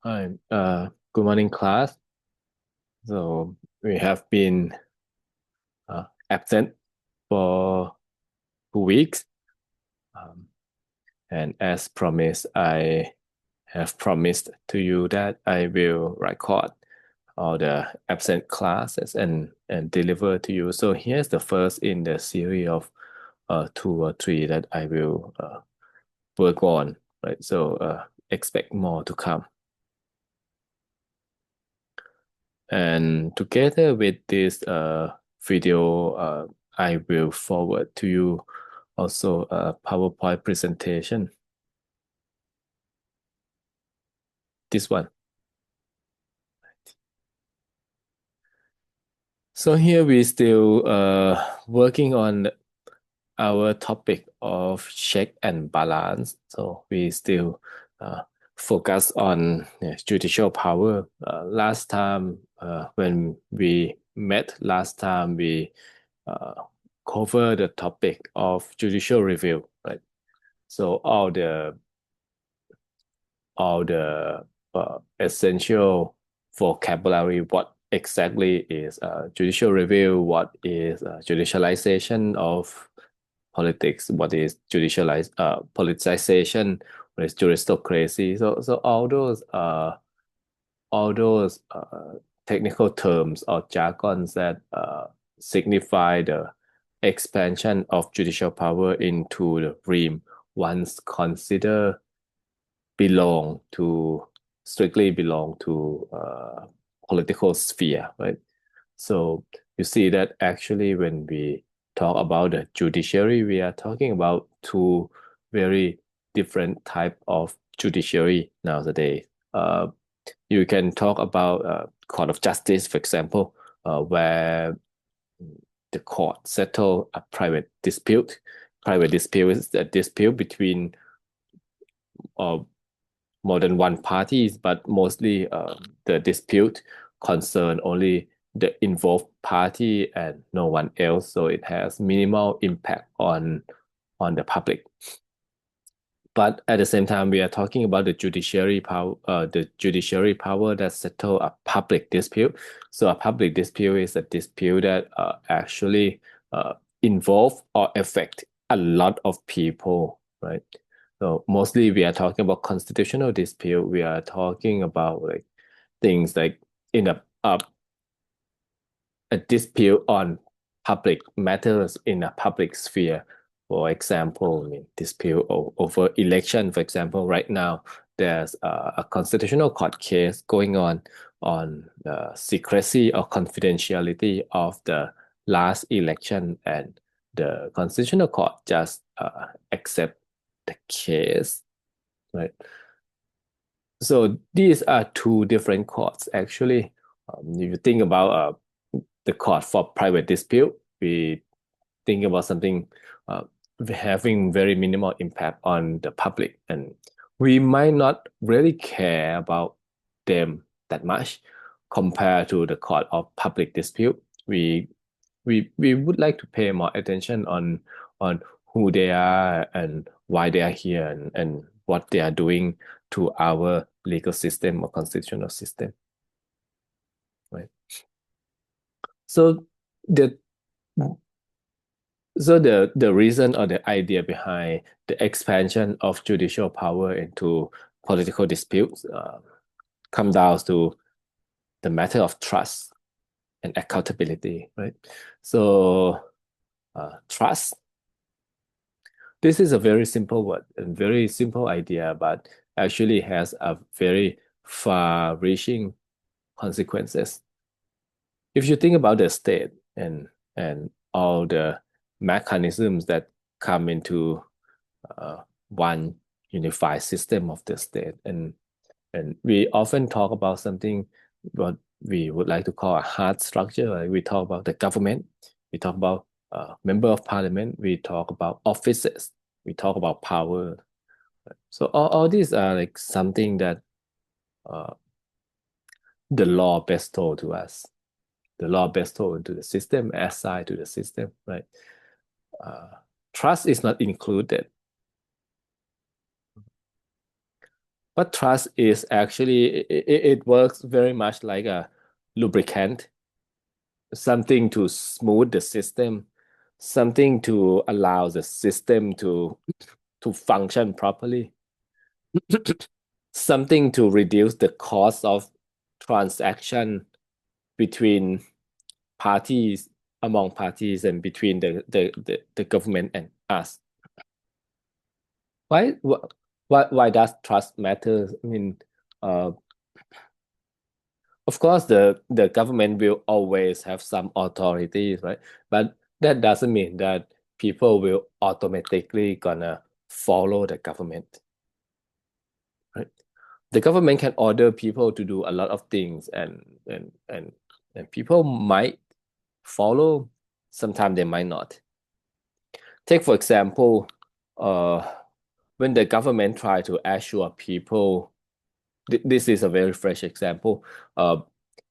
Hi, good morning, class. So we have been absent for 2 weeks, um, and as promised, I have promised to you that I will record all the absent classes and deliver to you. So here's the first in the series of two or three that I will work on. Right, so expect more to come. And together with this video, I will forward to you also a PowerPoint presentation. This one. So here we still working on our topic of check and balance. So we still uh, focus on judicial power. Last time when we met, last time we uh, cover the topic of judicial review, right? So all the essential vocabulary, what exactly is judicial review, what is judicialization of politics, what is politicization, what is juristocracy. So all those technical terms or jargons that signify the expansion of judicial power into the realm once considered belong to strictly belong to political sphere, right? So you see that actually when we talk about the judiciary, we are talking about two very different type of judiciary nowadays. Uh, you can talk about court of justice, for example, where the court settle a private dispute. Private dispute is a dispute between uh, more than one parties, but mostly the dispute concern only the involved party and no one else. So it has minimal impact on the public. But at the same time, we are talking about the judiciary power that settle a public dispute. So a public dispute is a dispute that actually involve or affect a lot of people, right? So mostly we are talking about constitutional dispute. We are talking about like things like in a dispute on public matters in a public sphere. For example, I mean, dispute over election. For example, right now there's a constitutional court case going on the secrecy or confidentiality of the last election, and the constitutional court just accept the case, right? So these are two different courts actually. If you think about the court for private dispute, we think about something uh, having very minimal impact on the public, and we might not really care about them that much compared to the court of public dispute. We would like to pay more attention on who they are and why they are here, and what they are doing to our legal system or constitutional system, right? So the the reason or the idea behind the expansion of judicial power into political disputes come down to the matter of trust and accountability, right? So trust. This is a very simple word and very simple idea, but actually has a very far-reaching consequences. If you think about the state and all the mechanisms that come into one unified system of the state, and we often talk about something what we would like to call a hard structure. Like we talk about the government, we talk about member of parliament, we talk about offices, we talk about power. So all these are like something that uh, the law bestow to us. The law bestowed into the system, assigned to the system, right? Uh, Trust is not included. But trust is actually it works very much like a lubricant, something to smooth the system, something to allow the system to function properly, something to reduce the cost of transaction between parties, among parties, and between the government and us. Why why does trust matter? I mean, uh, of course, the government will always have some authorities, right? But that doesn't mean that people will automatically gonna follow the government, right? The government can order people to do a lot of things, and people might follow. Sometimes they might not. Take for example, uh, when the government try to assure people, this is a very fresh example.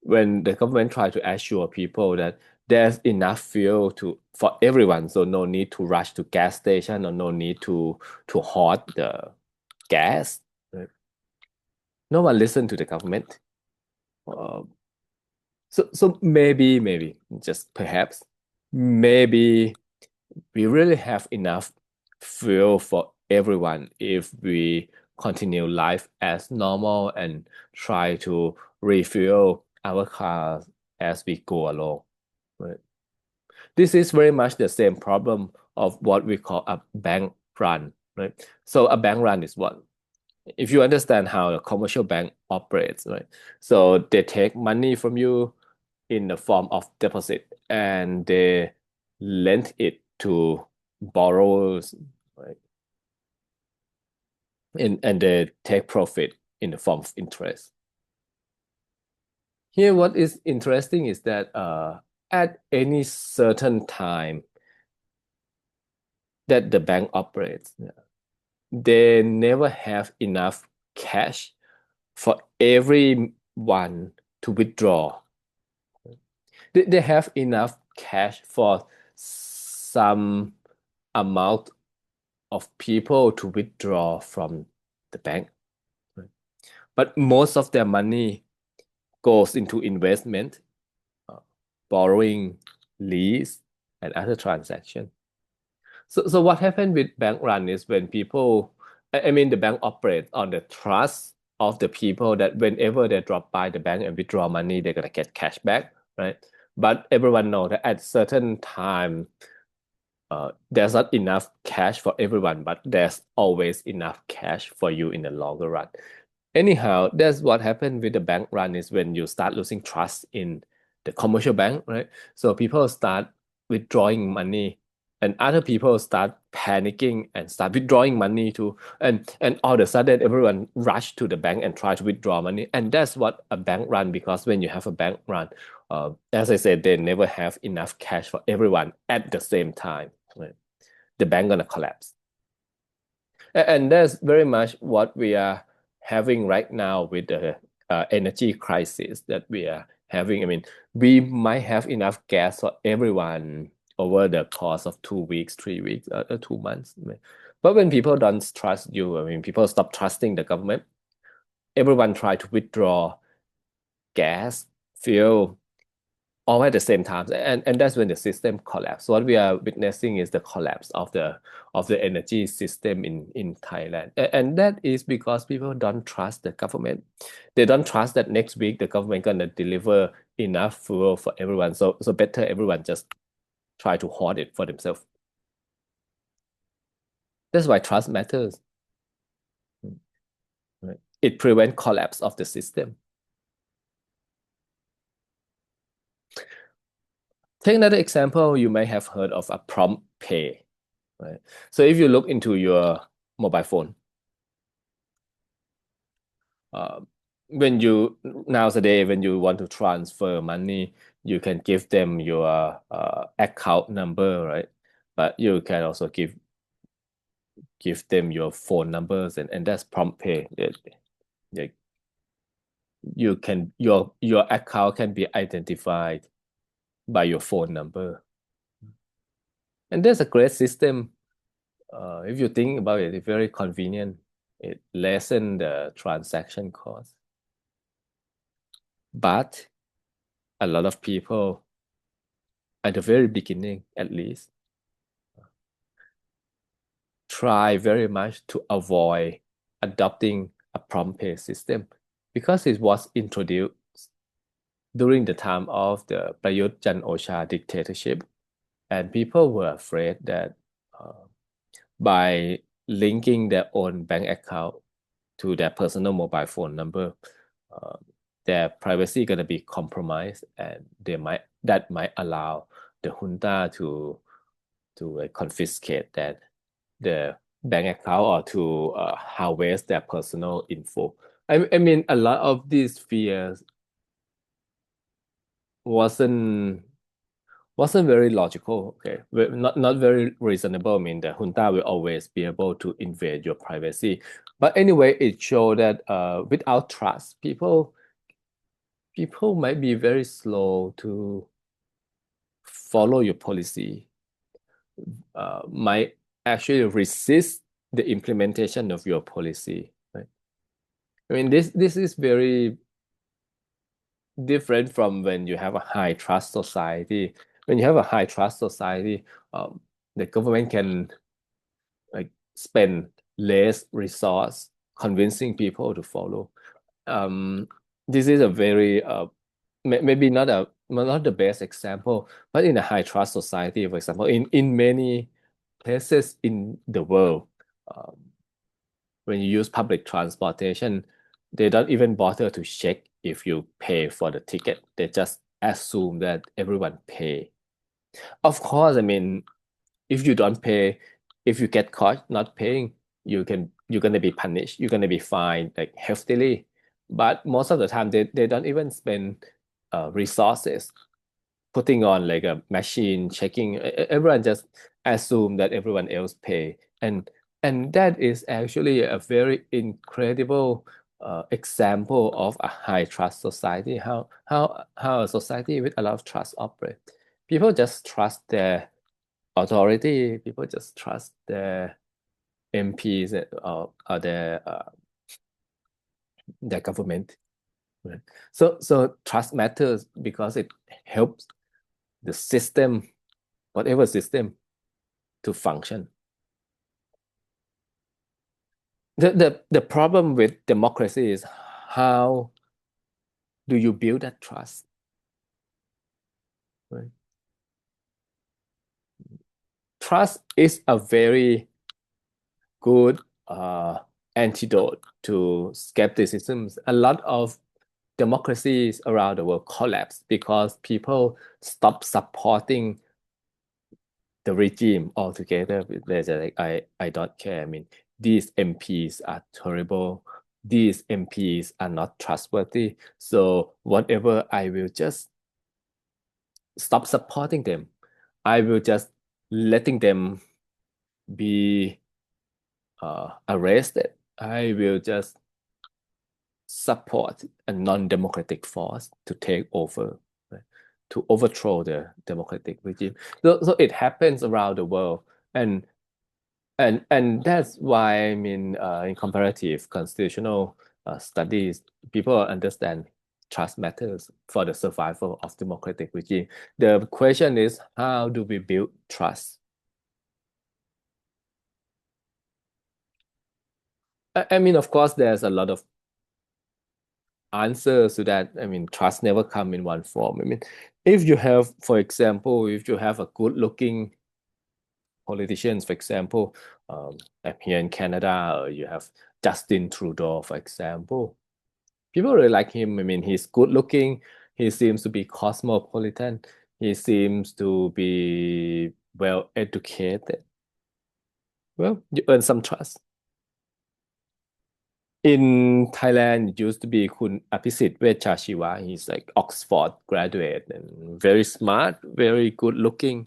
When the government try to assure people that there's enough fuel to for everyone, so no need to rush to gas station or no need to hoard the gas. No one listen to the government. Uh, so maybe just perhaps maybe we really have enough fuel for everyone if we continue life as normal and try to refuel our cars as we go along. Right? This is very much the same problem of what we call a bank run. Right? So a bank run is what? If you understand how a commercial bank operates, right? So they take money from you in the form of deposit and they lend it to borrowers, right? And they take profit in the form of interest. Here, what is interesting is that at any certain time that the bank operates, yeah, they never have enough cash for everyone to withdraw. They have enough cash for some amount of people to withdraw from the bank. Right? But most of their money goes into investment, uh, borrowing, lease, and other transactions. So what happened with bank run is when people, I mean, the bank operates on the trust of the people that whenever they drop by the bank and withdraw money, they're gonna get cash back, right? But everyone know that at certain time, there's not enough cash for everyone, but there's always enough cash for you in the longer run. Anyhow, that's what happened with the bank run is when you start losing trust in the commercial bank, right? So people start withdrawing money and other people start panicking and start withdrawing money too. And all of a sudden everyone rush to the bank and try to withdraw money. And that's what a bank run, because when you have a bank run, as I said, they never have enough cash for everyone at the same time. Right? The bank gonna collapse. And that's very much what we are having right now with the energy crisis that we are having. I mean, we might have enough gas for everyone over the course of 2 weeks, 3 weeks, 2 months. But when people don't trust you, I mean, people stop trusting the government. Everyone try to withdraw gas, fuel, all at the same time, and that's when the system collapsed. So what we are witnessing is the collapse of the energy system in Thailand, and that is because people don't trust the government. They don't trust that next week the government gonna deliver enough fuel for everyone. So better everyone just try to hoard it for themselves. That's why trust matters. Right? It prevents collapse of the system. Take another example. You may have heard of a prompt pay. Right? So if you look into your mobile phone, uh, when you nowadays when you want to transfer money, you can give them your account number, right? But you can also give them your phone numbers, and that's prompt pay. That you can your account can be identified by your phone number, and that's a great system. If you think about it, it's very convenient. It lessen the transaction cost. But a lot of people, at the very beginning at least, try very much to avoid adopting a prompt pay system because it was introduced during the time of the Prayut Chan Ocha dictatorship, and people were afraid that uh, by linking their own bank account to their personal mobile phone number, uh, their privacy going to be compromised, and that might allow the junta to confiscate that the bank account or to harvest their personal info. I mean, a lot of these fears wasn't wasn't very logical. Okay, not very reasonable. I mean, the junta will always be able to invade your privacy. But anyway, it showed that without trust, people might be very slow to follow your policy. Might actually resist the implementation of your policy. Right? I mean, this is very different from when you have a high trust society. When you have a high trust society, the government can like spend less resource convincing people to follow. Um, this is a very maybe not the best example, but in a high trust society, for example, in many places in the world, um, when you use public transportation, they don't even bother to check if you pay for the ticket. They just assume that everyone pay. Of course, I mean, if you don't pay, if you get caught not paying, you're gonna be punished. You're gonna be fined like heftily. But most of the time, they don't even spend resources putting on like a machine checking. Everyone just assume that everyone else pay, and that is actually a very incredible example of a high trust society. How a society with a lot of trust operate. People just trust their authority. People just trust their MPs or their government. Right? So trust matters because it helps the system, whatever system, to function. The problem with democracy is how do you build that trust? Right? Trust is a very good antidote to skepticism. A lot of democracies around the world collapse because people stop supporting the regime altogether. There's like I don't care. I mean, these MPs are terrible. These MPs are not trustworthy. So whatever, I will just stop supporting them. I will just letting them be arrested. I will just support a non-democratic force to take over, right? To overthrow the democratic regime. So it happens around the world, and and that's why I mean, in comparative constitutional studies, people understand trust matters for the survival of democratic regime. The question is, how do we build trust? I mean, of course, there's a lot of answers to that. I mean, trust never come in one form. I mean, if you have, for example, if you have a good-looking politicians, for example, like here in Canada, you have Justin Trudeau, for example. People really like him. I mean, he's good-looking. He seems to be cosmopolitan. He seems to be well educated. Well, you earn some trust. In Thailand, it used to be Kun Apisit Vechashiva. He's like Oxford graduate and very smart, very good looking,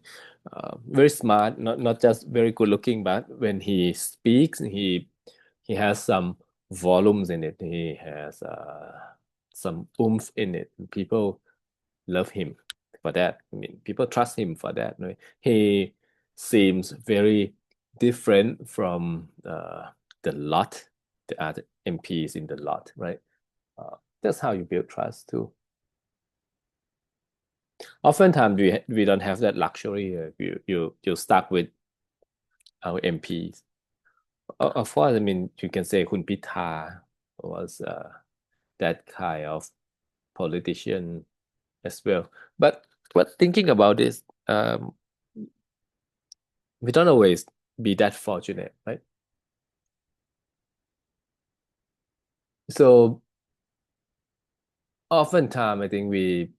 very smart. Not just very good looking, but when he speaks, he has some volumes in it. He has some oomph in it. People love him for that. I mean, people trust him for that. Right? He seems very different from the lot the other MPs in the lot, right? That's how you build trust too. Oftentimes we don't have that luxury. You stuck with our MPs. Of course, I mean you can say Kun Pitha was that kind of politician as well. But thinking about this, we don't always be that fortunate, right? So oftentimes I think we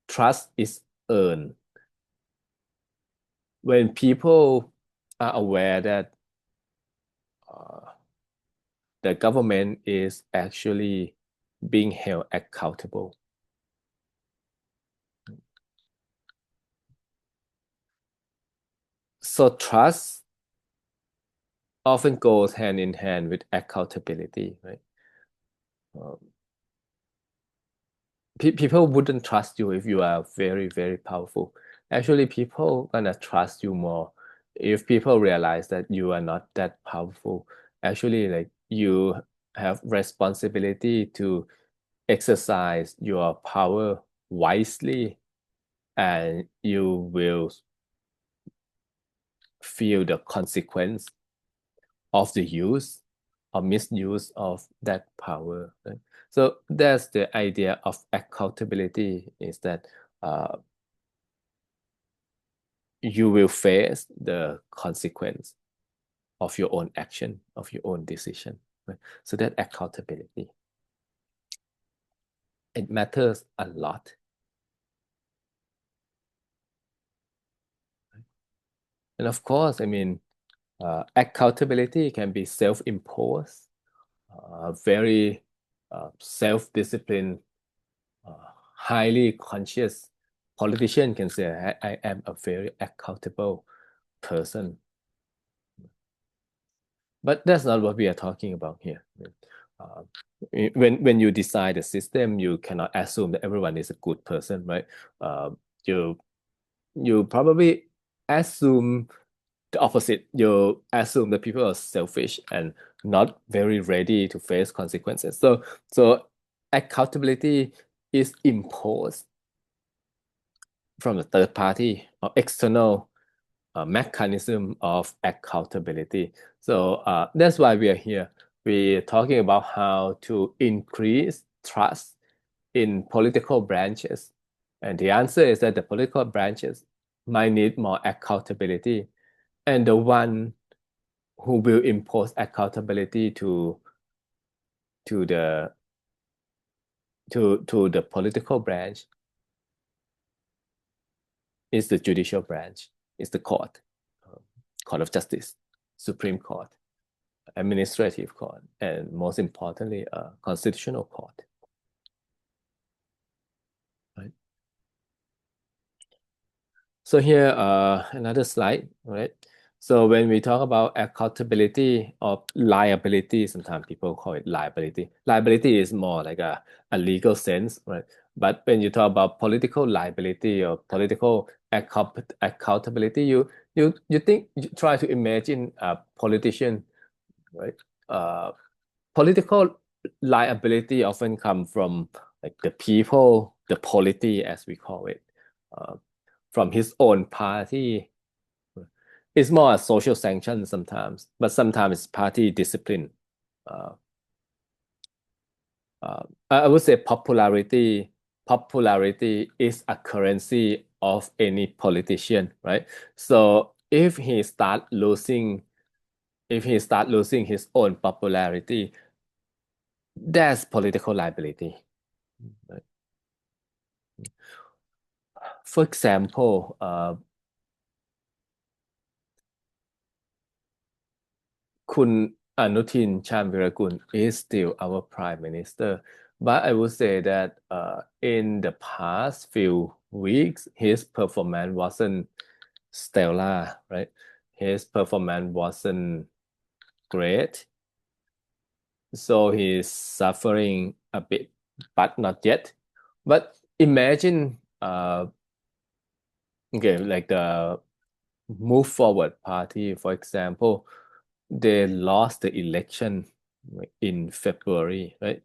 trust is earned when people are aware that uh, the government is actually being held accountable. So trust often goes hand in hand with accountability, right? Um, people wouldn't trust you if you are very, very powerful. Actually, people gonna trust you more if people realize that you are not that powerful. Actually, like you have responsibility to exercise your power wisely, and you will feel the consequence of the use or misuse of that power, right? So that's the idea of accountability, is that you will face the consequence of your own action, of your own decision, right? So that accountability, it matters a lot. And of course, I mean, accountability can be self-imposed, very self-disciplined, highly conscious politician can say, I am a very accountable person. But that's not what we are talking about here. Uh, when you design the system, you cannot assume that everyone is a good person, right? You you probably assume the opposite. You assume that people are selfish and not very ready to face consequences. So accountability is imposed from the third party or external mechanism of accountability. So that's why we are here. We're talking about how to increase trust in political branches. And the answer is that the political branches might need more accountability. And the one who will impose accountability to the to the political branch is the judicial branch, is the court, uh, Court of Justice, Supreme Court, administrative court, and most importantly, a constitutional court. Right. So here, another slide, right? So when we talk about accountability or liability, sometimes people call it liability. Liability is more like a legal sense, right? But when you talk about political liability or political accountability, you think you try to imagine a politician, right? Political liability often come from like the people, the polity as we call it, uh, from his own party. It's more a social sanction sometimes, but sometimes it's party discipline. Uh, I would say popularity. Popularity is a currency of any politician, right? So if he start losing his own popularity, that's political liability. Right? For example, Kun Anutin Chanvirakul is still our prime minister, but I would say that in the past few weeks, his performance wasn't stellar, right? His performance wasn't great, so he's suffering a bit, but not yet. But imagine, okay, like the Move Forward Party, for example, they lost the election like in February, right?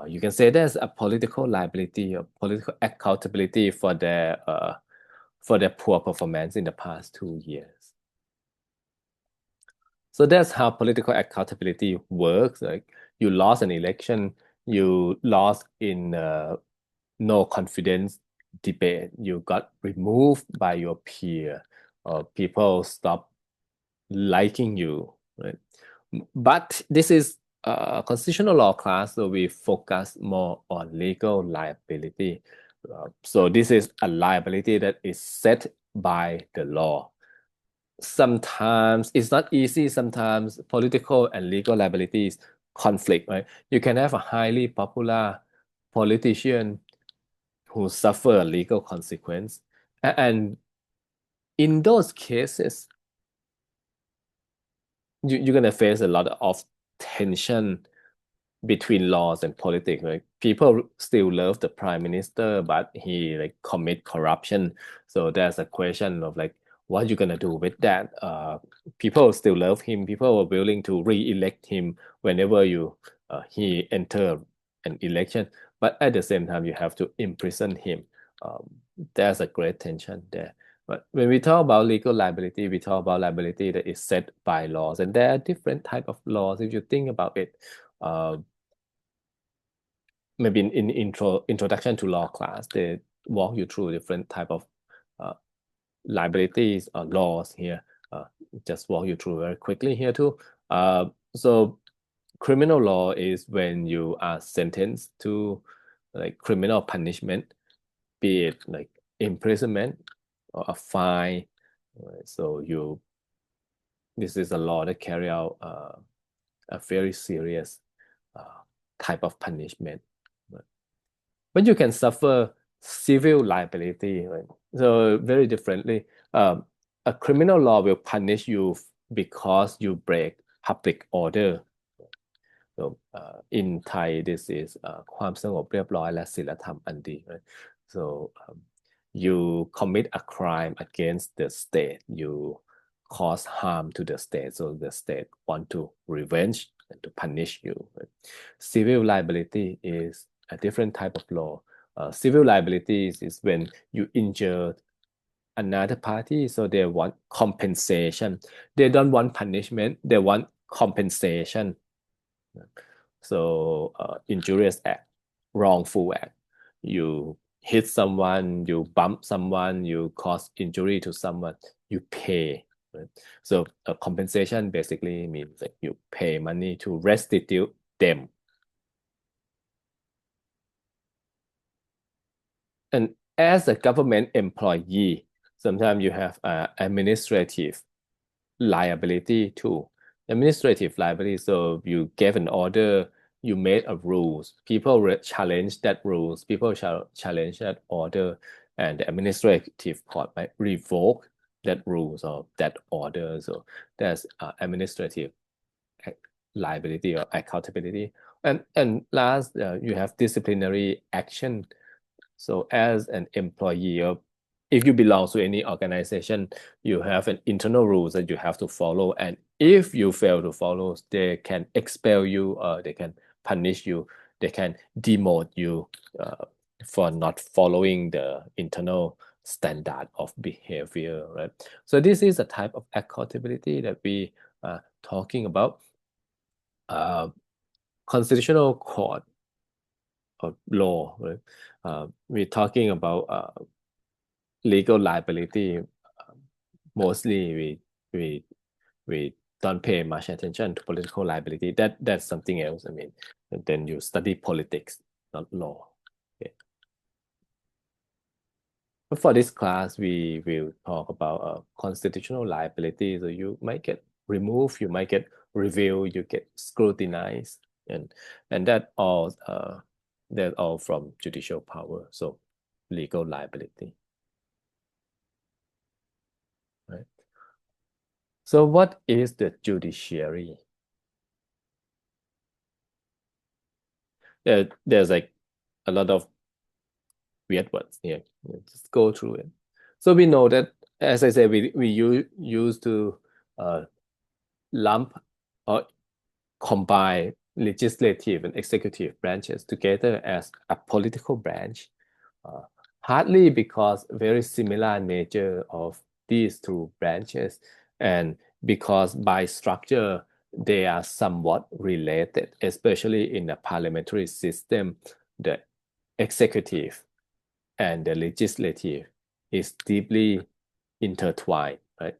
You can say there's a political liability or political accountability for their poor performance in the past 2 years. So that's how political accountability works. Like you lost an election, you lost in no confidence debate, you got removed by your peer, or people stop liking you, right? But this is a constitutional law class, so we focus more on legal liability. So this is a liability that is set by the law. Sometimes it's not easy. Sometimes political and legal liabilities conflict, right? You can have a highly popular politician who suffer a legal consequence, and in those cases, you're gonna face a lot of tension between laws and politics. Like people still love the prime minister, but he like commit corruption. So there's a question of like, what you gonna do with that? People still love him. People are willing to re-elect him whenever he enter an election. But at the same time, you have to imprison him. Um, there's a great tension there. But when we talk about legal liability, we talk about liability that is set by laws, and there are different type of laws if you think about it. Uh, Maybe in introduction to law class, they walk you through different type of uh, liabilities or laws here. Uh, just walk you through very quickly here too. So criminal law is when you are sentenced to like criminal punishment, be it like imprisonment or a fine. Right? So this is a law that carry out a very serious uh, type of punishment. Right? But you can suffer civil liability, right? So very differently. A criminal law will punish you because you break public order. So in Thai this is ความสงบเรียบร้อยและศีลธรรมอันดี right? So you commit a crime against the state, you cause harm to the state, so the state want to revenge and to punish you, right? Civil liability is a different type of law. Civil liabilities is when you injure another party, so they want compensation. They don't want punishment, they want compensation. So injurious act, wrongful act. You hit someone, you bump someone, you cause injury to someone, you pay. Right? So compensation basically means that you pay money to restitute them. And as a government employee, sometimes you have administrative liability too. Administrative liability, so you gave an order, you made a rules, people challenge that rules, people challenge that order, and the administrative court might revoke that rules or that order. So there's administrative liability or accountability. And last, you have disciplinary action. So as an employee, if you belong to any organization, you have an internal rules that you have to follow. And if you fail to follow, they can expel you, they can punish you, they can demote you for not following the internal standard of behavior, right? So this is a type of accountability that we are talking about. Constitutional court of law, right? We're talking about legal liability. Mostly, we we don't pay much attention to political liability. That's something else. I mean, and then you study politics, not law. Okay. But for this class, we will talk about constitutional liability. So you might get removed, you might get reviewed, you get scrutinized, and that all from judicial power. So legal liability, right? So what is the judiciary? There's like a lot of weird words here. Just go through it. So we know that, as I said, we used to lump or combine legislative and executive branches together as a political branch, uh, hardly because very similar nature of these two branches, and because by structure they are somewhat related, especially in a parliamentary system. The executive and the legislative is deeply intertwined, right?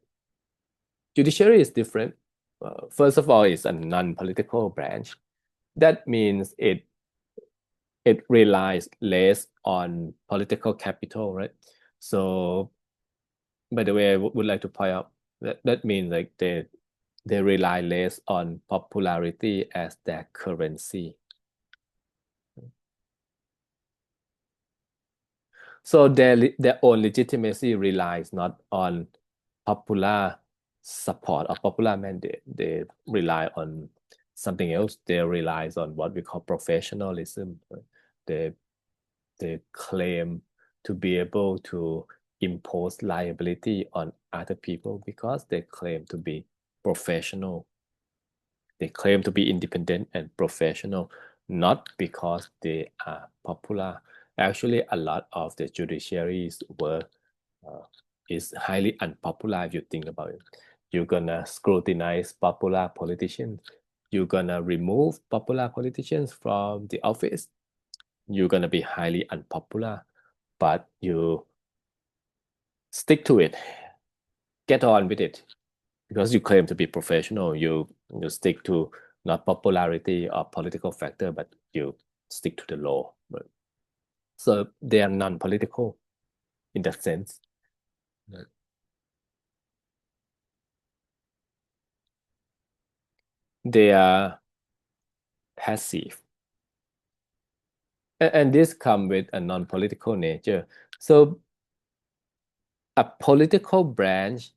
Judiciary is different. First of all, it's a non-political branch. That means it relies less on political capital, right? So, by the way, I would like to point out that means like they rely less on popularity as their currency. So their own legitimacy relies not on popular support or popular mandate. They rely on something else. They rely on what we call professionalism. They they claim to be able to impose liability on other people because they claim to be professional. They claim to be independent and professional, not because they are popular. Actually, a lot of the judiciary's work uh, is highly unpopular if you think about it. You're gonna scrutinize popular politicians. You're gonna remove popular politicians from the office. You're gonna be highly unpopular, but you stick to it. Get on with it because you claim to be professional. You stick to not popularity or political factor, but you stick to the law. So they are non-political in that sense. They are passive, and this come with a non-political nature. So a political branch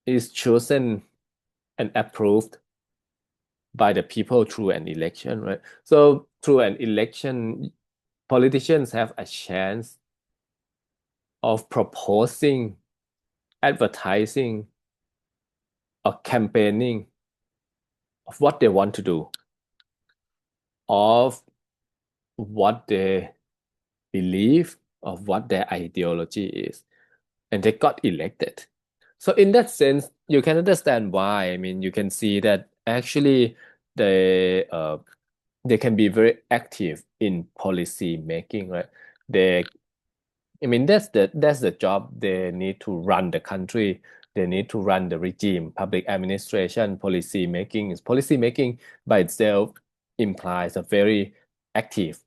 is chosen and approved by the people through an election, right? So through an election, politicians have a chance of proposing, advertising, or campaigning of what they want to do, of what they believe, of what their ideology is, and they got elected. So in that sense, you can understand why. I mean, you can see that actually they can be very active in policy making, right? They I mean, that's the job. They need to run the country. They need to run the regime, public administration, policy making. Policy making by itself implies a very active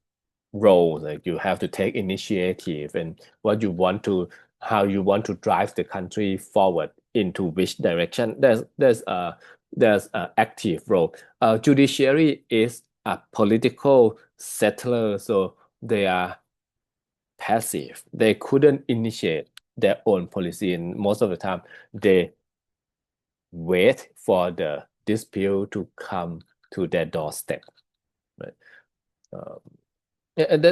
role. Like you have to take initiative and how you want to drive the country forward into which direction. There's a active role. Judiciary is a political settler, so they are passive. They couldn't initiate their own policy, and most of the time they wait for the dispute to come to their doorstep. Right? Um, and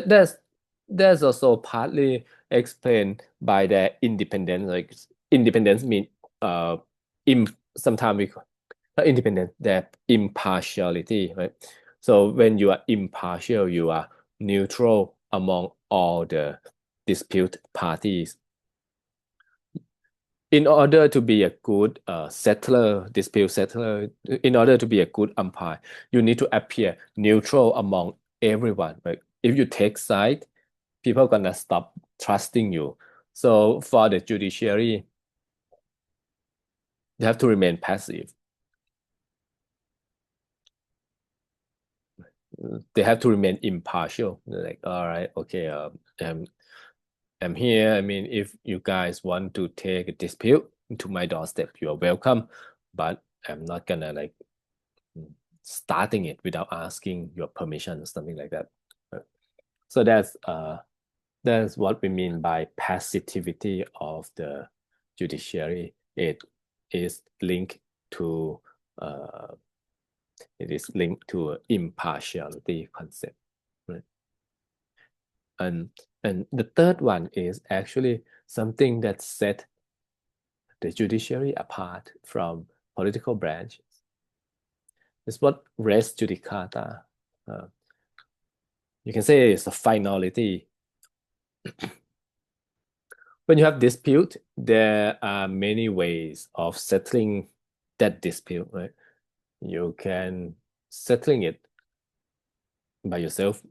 that's also partly explained by their independence. Like independence mean uh, im sometimes we call independence, their impartiality, right? So when you are impartial, you are neutral among all the dispute parties. In order to be a good dispute settler, in order to be a good umpire, you need to appear neutral among everyone. Right? If you take side, people are gonna stop trusting you. So for the judiciary, they have to remain passive. They have to remain impartial. They're like, all right, okay, I'm here. I mean, if you guys want to take a dispute to my doorstep, you are welcome. But I'm not gonna like starting it without asking your permission or something like that. So that's what we mean by passivity of the judiciary. Is linked to uh, it is linked to impartiality concept, right? And and the third one is actually something that set the judiciary apart from political branches. It's what res judicata. Uh, you can say it's a finality. When you have dispute, there are many ways of settling that dispute, right? You can settling it by yourself.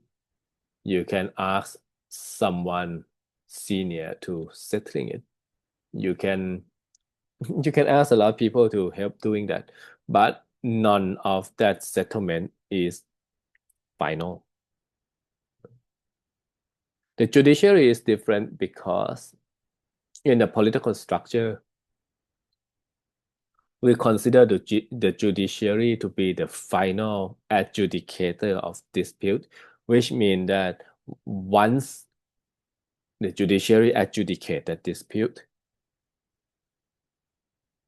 You can ask someone senior to settling it. You can you can ask a lot of people to help doing that, but none of that settlement is final. The judiciary is different because in the political structure, we consider the judiciary to be the final adjudicator of dispute, which means that once the judiciary adjudicate that dispute,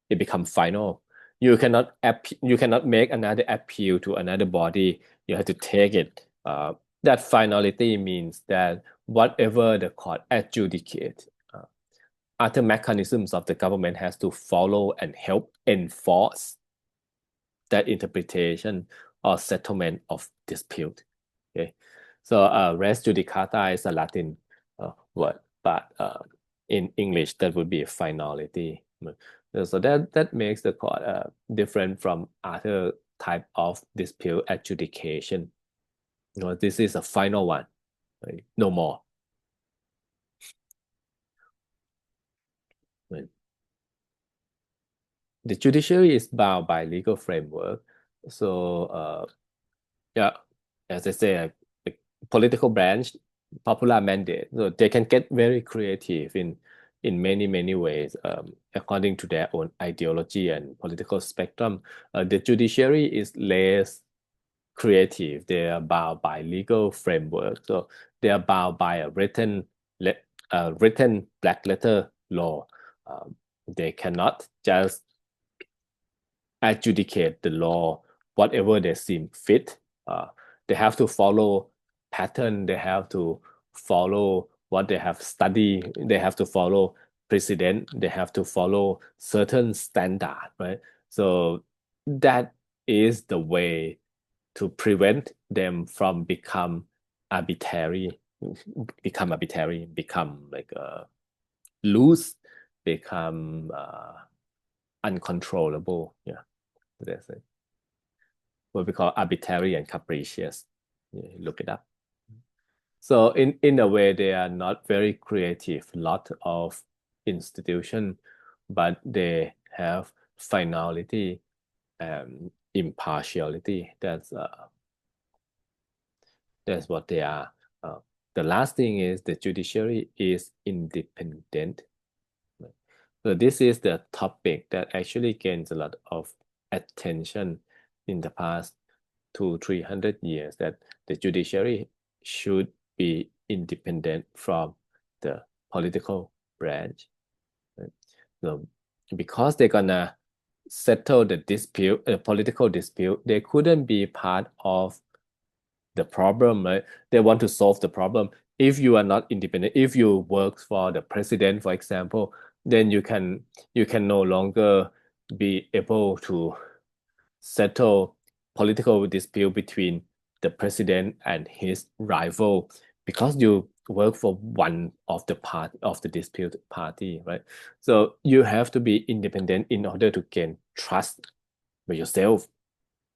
it becomes final. You cannot make another appeal to another body. You have to take it. That finality means that whatever the court adjudicate, other mechanisms of the government has to follow and help enforce that interpretation or settlement of dispute. Okay, so res judicata is a Latin word, but in English that would be finality. So that makes the court different from other type of dispute adjudication. This is a final one, right? No more. Right? The judiciary is bound by legal framework. So yeah, as I say, political branch, popular mandate. So they can get very creative in many ways according to their own ideology and political spectrum. The judiciary is less creative. They are bound by legal framework. So they are bound by a written black letter law. They cannot just adjudicate the law whatever they seem fit. They have to follow pattern. They have to follow what they have studied. They have to follow precedent. They have to follow certain standard, right? So that is the way to prevent them from arbitrary, become like loose, become uncontrollable. Yeah, that's it. What we call arbitrary and capricious. Yeah, look it up. So in a way, they are not very creative. Lot of institution, but they have finality and impartiality. That's what they are. Uh, the last thing is the judiciary is independent. So this is the topic that actually gains a lot of attention in the past 200-300 years, that the judiciary should be independent from the political branch. Right? So because they're gonna settle the dispute, political dispute, they couldn't be part of the problem, right? They want to solve the problem. If you are not independent, if you work for the president, for example, then you can no longer be able to settle political dispute between the president and his rival because you work for one of the part of the dispute party, right? So you have to be independent in order to gain trust by yourself.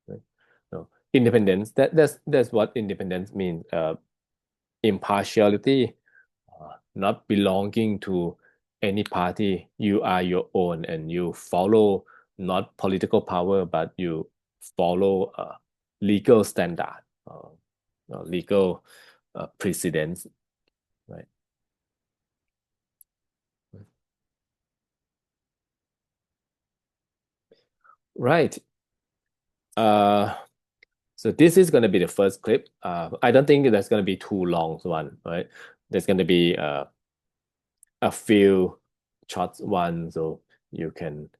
Right? So independence, that's what independence means. Impartiality, not belonging to any party. You are your own and you follow not political power, but you follow legal standard, legal precedents, right? Right. Uh, so this is going to be the first clip. I don't think that's going to be too long one, right? There's going to be a few short ones, so you can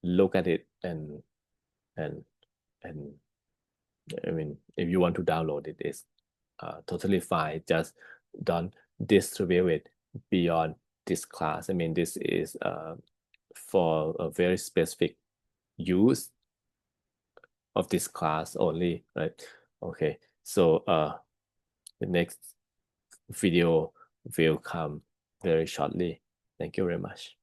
look at it and and I mean, if you want to download it, it's totally fine. Just don't distribute it beyond this class. I mean, this is for a very specific use. of this class only, right? Okay, so the next video will come very shortly. Thank you very much.